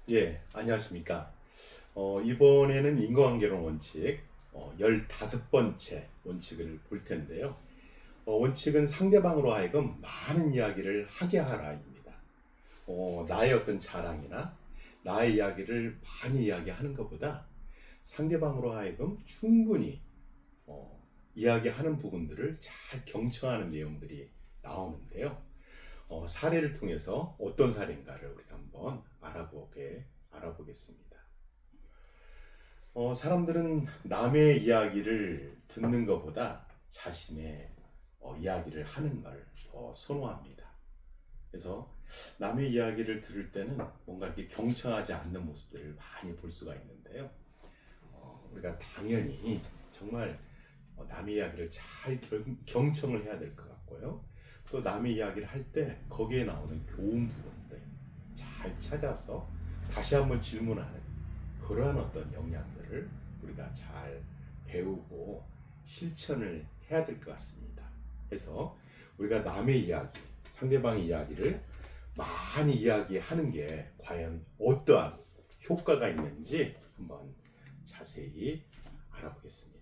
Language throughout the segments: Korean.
예, 안녕하십니까. 이번에는 인과관계론 원칙 15번째 원칙을 볼 텐데요. 원칙은 상대방으로 하여금 많은 이야기를 하게 하라입니다. 나의 어떤 자랑이나 나의 이야기를 많이 이야기하는 것보다 상대방으로 하여금 충분히 이야기하는 부분들을 잘 경청하는 내용들이 나오는데요. 사례를 통해서 어떤 사례인가를 우리가 한번 알아보겠습니다. 사람들은 남의 이야기를 듣는 것보다 자신의 이야기를 하는 걸 선호합니다. 그래서 남의 이야기를 들을 때는 뭔가 이렇게 경청하지 않는 모습들을 많이 볼 수가 있는데요. 우리가 당연히 정말 남의 이야기를 잘 경청을 해야 될 것 같고요. 또 남의 이야기를 할 때 거기에 나오는 교훈 부분들 잘 찾아서 다시 한번 질문하는 그러한 어떤 역량들을 우리가 잘 배우고 실천을 해야 될 것 같습니다. 그래서 우리가 남의 이야기, 상대방의 이야기를 많이 이야기하는 게 과연 어떠한 효과가 있는지 한번 자세히 알아보겠습니다.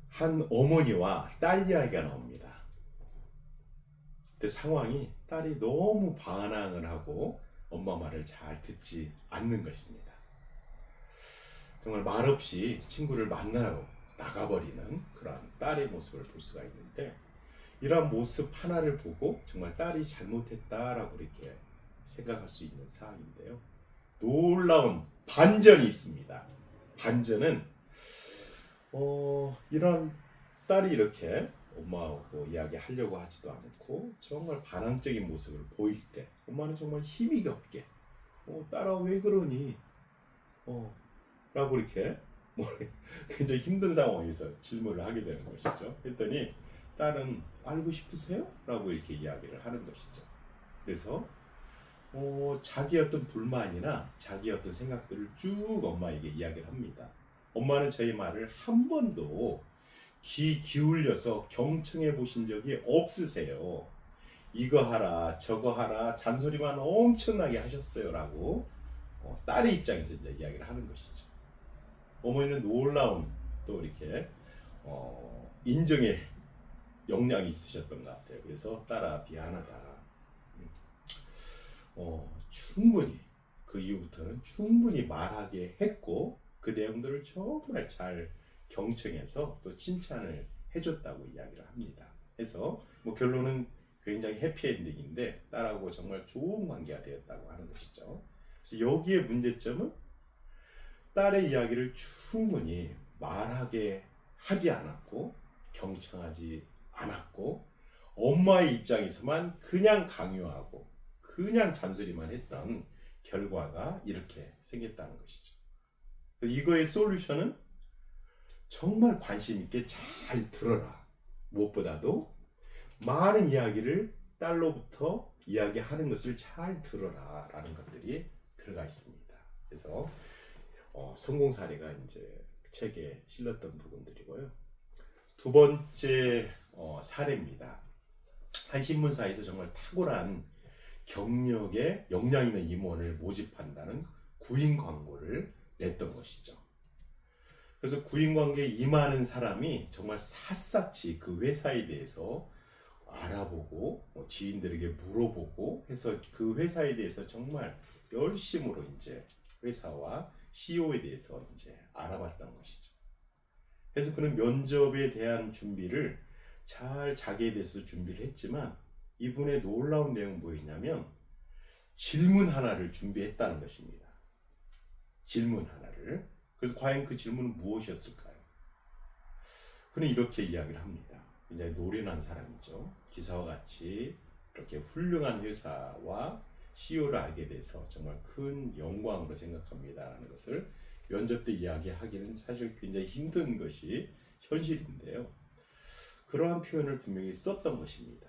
한 어머니와 딸 이야기가 나옵니다. 그때 상황이 딸이 너무 반항을 하고 엄마 말을 잘 듣지 않는 것입니다. 정말 말없이 친구를 만나러 나가버리는 그런 딸의 모습을 볼 수가 있는데, 이러한 모습 하나를 보고 정말 딸이 잘못했다라고 이렇게 생각할 수 있는 사항인데요. 놀라운 반전이 있습니다. 반전은 이런 딸이 이렇게 엄마하고 이야기하려고 하지도 않고 정말 반항적인 모습을 보일 때 엄마는 정말 힘이 없게 딸아 왜 그러니 라고 이렇게 뭐 굉장히 힘든 상황에서 질문을 하게 되는 것이죠. 그랬더니 딸은 알고 싶으세요? 라고 이렇게 이야기를 하는 것이죠. 그래서 자기 어떤 불만이나 자기 어떤 생각들을 쭉 엄마에게 이야기를 합니다. 엄마는 저희 말을 한 번도 귀 기울여서 경청해 보신 적이 없으세요. 이거 하라 저거 하라 잔소리만 엄청나게 하셨어요 라고 딸의 입장에서 이제 이야기를 하는 것이죠. 어머니는 놀라운 또 이렇게 인정의 역량이 있으셨던 것 같아요. 그래서 딸아 미안하다. 충분히 그 이후부터는 충분히 말하게 했고 그 내용들을 정말 잘 경청해서 또 칭찬을 해줬다고 이야기를 합니다. 해서 뭐 결론은 굉장히 해피엔딩인데 딸하고 정말 좋은 관계가 되었다고 하는 것이죠. 그래서 여기에 문제점은 딸의 이야기를 충분히 말하게 하지 않았고 경청하지 않았고 엄마의 입장에서만 그냥 강요하고 그냥 잔소리만 했던 결과가 이렇게 생겼다는 것이죠. 이거의 솔루션은 정말 관심 있게 잘 들어라. 무엇보다도 많은 이야기를 딸로부터 이야기하는 것을 잘 들어라 라는 것들이 들어가 있습니다. 그래서 성공 사례가 이제 책에 실렸던 부분들이고요. 두 번째 사례입니다. 한 신문사에서 정말 탁월한 경력에 역량 있는 임원을 모집한다는 구인 광고를 냈던 것이죠. 그래서 구인 광고에 임하는 사람이 정말 샅샅이 그 회사에 대해서 알아보고 지인들에게 물어보고 해서 그 회사에 대해서 정말 열심으로 이제 회사와 CEO에 대해서 이제 알아봤던 것이죠. 그래서 그는 면접에 대한 준비를 잘 자기에 대해서 준비를 했지만 이분의 놀라운 내용은 뭐였냐면 질문 하나를 준비했다는 것입니다. 질문 하나를. 그래서 과연 그 질문은 무엇이었을까요? 그는 이렇게 이야기를 합니다. 굉장히 노련한 사람이죠. 기사와 같이 이렇게 훌륭한 회사와 CEO를 알게 돼서 정말 큰 영광으로 생각합니다라는 것을 면접 때 이야기하기는 사실 굉장히 힘든 것이 현실인데요. 그러한 표현을 분명히 썼던 것입니다.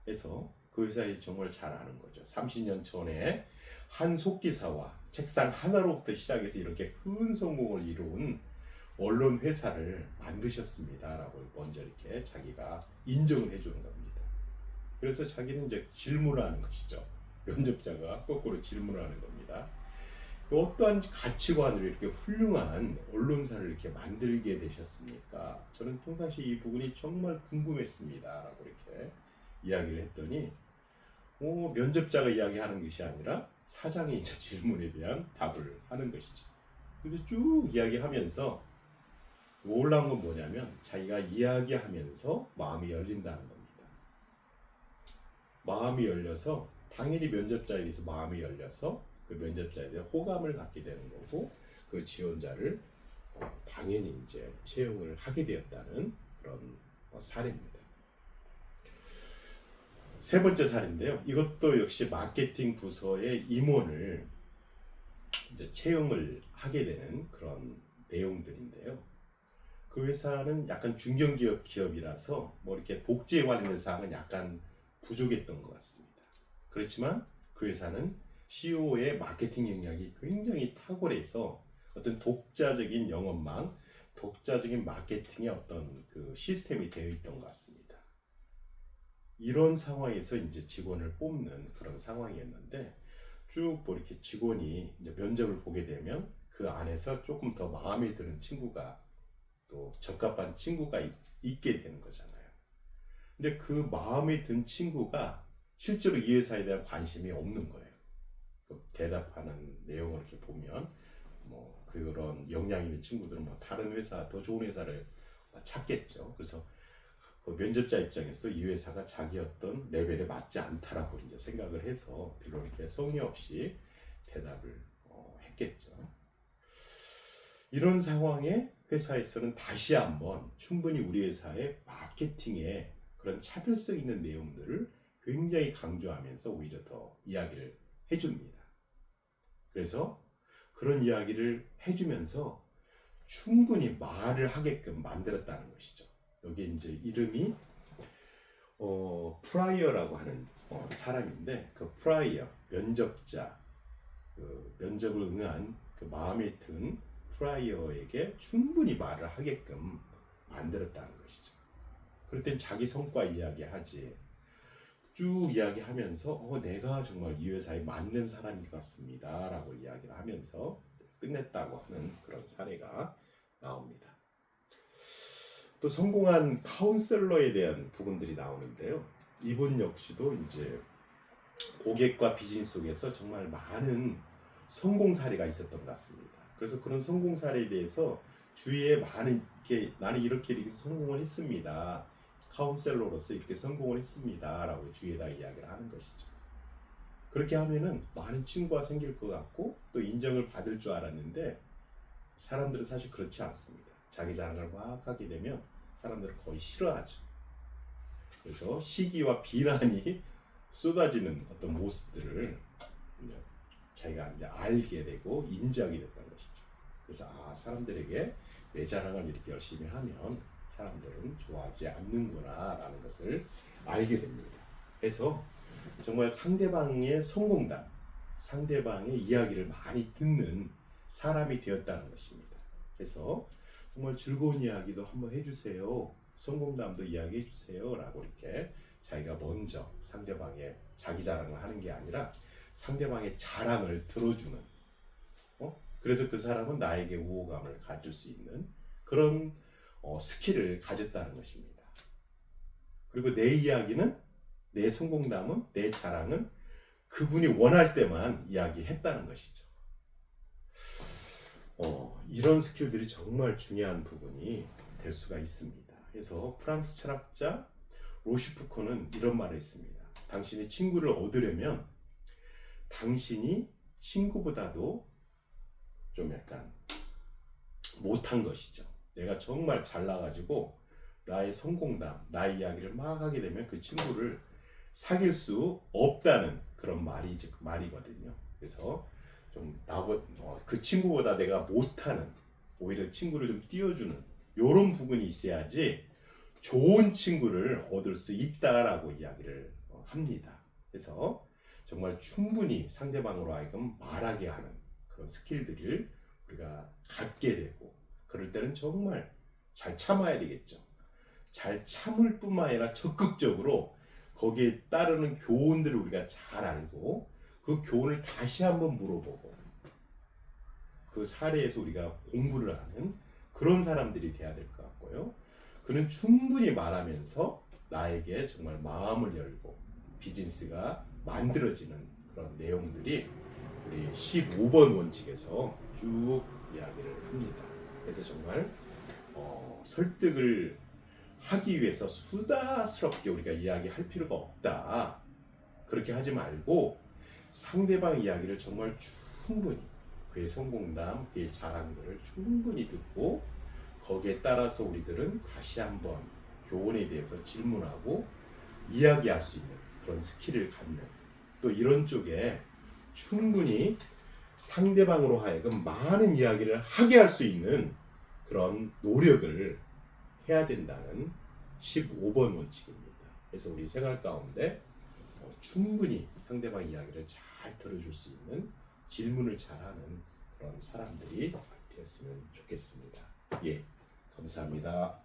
그래서 그 회사에 정말 잘 아는 거죠. 30년 전에 한 속기사와 책상 하나로부터 시작해서 이렇게 큰 성공을 이룬 언론 회사를 만드셨습니다라고 먼저 이렇게 자기가 인정을 해주는 겁니다. 그래서 자기는 이제 질문을 하는 것이죠. 면접자가 거꾸로 질문을 하는 겁니다. 어떠한 가치관으로 이렇게 훌륭한 언론사를 이렇게 만들게 되셨습니까? 저는 평상시 이 부분이 정말 궁금했습니다. 라고 이렇게 이야기를 했더니 면접자가 이야기하는 것이 아니라 사장이 이제 질문에 대한 답을 하는 것이죠. 그래서 쭉 이야기하면서 놀라운 건 뭐냐면 자기가 이야기하면서 마음이 열린다는 겁니다. 마음이 열려서 당연히 면접자에 대해서 마음이 열려서 그 면접자에 대한 호감을 갖게 되는 거고 그 지원자를 당연히 이제 채용을 하게 되었다는 그런 사례입니다. 세 번째 사례인데요. 이것도 역시 마케팅 부서의 임원을 이제 채용을 하게 되는 그런 내용들인데요. 그 회사는 약간 중견기업이라서 뭐 이렇게 복지에 관련된 사항은 약간 부족했던 것 같습니다. 그렇지만 그 회사는 CEO의 마케팅 역량이 굉장히 탁월해서 어떤 독자적인 영업망, 독자적인 마케팅의 어떤 그 시스템이 되어 있던 것 같습니다. 이런 상황에서 이제 직원을 뽑는 그런 상황이었는데 쭉 뭐 이렇게 직원이 이제 면접을 보게 되면 그 안에서 조금 더 마음에 드는 친구가 또 적합한 친구가 있게 되는 거잖아요. 근데 그 마음에 든 친구가 실제로 이 회사에 대한 관심이 없는 거예요. 대답하는 내용을 이렇게 보면 뭐 그런 역량 있는 친구들은 뭐 다른 회사, 더 좋은 회사를 찾겠죠. 그래서 그 면접자 입장에서도 이 회사가 자기 어떤 레벨에 맞지 않다라고 이제 생각을 해서 별로 이렇게 성의 없이 대답을 했겠죠. 이런 상황에 회사에서는 다시 한번 충분히 우리 회사의 마케팅에 그런 차별성 있는 내용들을 굉장히 강조하면서 오히려 더 이야기를 해줍니다. 그래서 그런 이야기를 해주면서 충분히 말을 하게끔 만들었다는 것이죠. 여기 이제 이름이 프라이어라고 하는 사람인데 그 프라이어 면접자 그 면접을 응한 그 마음에 든 프라이어에게 충분히 말을 하게끔 만들었다는 것이죠. 그럴 땐 자기 성과 이야기하지 쭉 이야기하면서 내가 정말 이 회사에 맞는 사람인 것 같습니다 라고 이야기를 하면서 끝냈다고 하는 그런 사례가 나옵니다. 또 성공한 카운셀러에 대한 부분들이 나오는데요. 이분 역시도 이제 고객과 비즈니스 속에서 정말 많은 성공 사례가 있었던 것 같습니다. 그래서 그런 성공 사례에 대해서 주위에 많은 나는 이렇게 성공을 했습니다. 카운셀러로서 이렇게 성공을 했습니다. 라고 주위에다 이야기를 하는 것이죠. 그렇게 하면은 많은 친구가 생길 것 같고 또 인정을 받을 줄 알았는데 사람들은 사실 그렇지 않습니다. 자기 자랑을 막 하게 되면 사람들은 거의 싫어하죠. 그래서 시기와 비난이 쏟아지는 어떤 모습들을 자기가 이제 알게 되고 인지하게 됐던 것이죠. 그래서 사람들에게 내 자랑을 이렇게 열심히 하면 사람들은 좋아하지 않는구나 라는 것을 알게 됩니다. 그래서 정말 상대방의 성공담, 상대방의 이야기를 많이 듣는 사람이 되었다는 것입니다. 그래서 정말 즐거운 이야기도 한번 해주세요. 성공담도 이야기해 주세요. 라고 이렇게 자기가 먼저 상대방의 자기 자랑을 하는 게 아니라 상대방의 자랑을 들어주는 그래서 그 사람은 나에게 우호감을 가질 수 있는 그런 스킬을 가졌다는 것입니다. 그리고 내 이야기는 내 성공담은 내 자랑은 그분이 원할 때만 이야기했다는 것이죠. 이런 스킬들이 정말 중요한 부분이 될 수가 있습니다. 그래서 프랑스 철학자 로슈푸코는 이런 말을 했습니다. 당신이 친구를 얻으려면 당신이 친구보다도 좀 약간 못한 것이죠. 내가 정말 잘나가지고 나의 성공담, 나의 이야기를 막 하게 되면 그 친구를 사귈 수 없다는 그런 말이거든요. 그래서 좀 그 친구보다 내가 못하는 오히려 친구를 좀 띄워주는 이런 부분이 있어야지 좋은 친구를 얻을 수 있다라고 이야기를 합니다. 그래서 정말 충분히 상대방으로 하여금 말하게 하는 그런 스킬들을 우리가 갖게 되고 그럴 때는 정말 잘 참아야 되겠죠. 잘 참을 뿐만 아니라 적극적으로 거기에 따르는 교훈들을 우리가 잘 알고 그 교훈을 다시 한번 물어보고 그 사례에서 우리가 공부를 하는 그런 사람들이 돼야 될 것 같고요. 그는 충분히 말하면서 나에게 정말 마음을 열고 비즈니스가 만들어지는 그런 내용들이 우리 15번 원칙에서 쭉 이야기를 합니다. 그래서 정말 설득을 하기 위해서 수다스럽게 우리가 이야기할 필요가 없다. 그렇게 하지 말고 상대방 이야기를 정말 충분히 그의 성공담, 그의 자랑들을 충분히 듣고 거기에 따라서 우리들은 다시 한번 교훈에 대해서 질문하고 이야기할 수 있는 그런 스킬을 갖는 또 이런 쪽에 충분히 상대방으로 하여금 많은 이야기를 하게 할 수 있는 그런 노력을 해야 된다는 15번 원칙입니다. 그래서 우리 생활 가운데 충분히 상대방 이야기를 잘 들어줄 수 있는 질문을 잘하는 그런 사람들이 되었으면 좋겠습니다. 예, 감사합니다.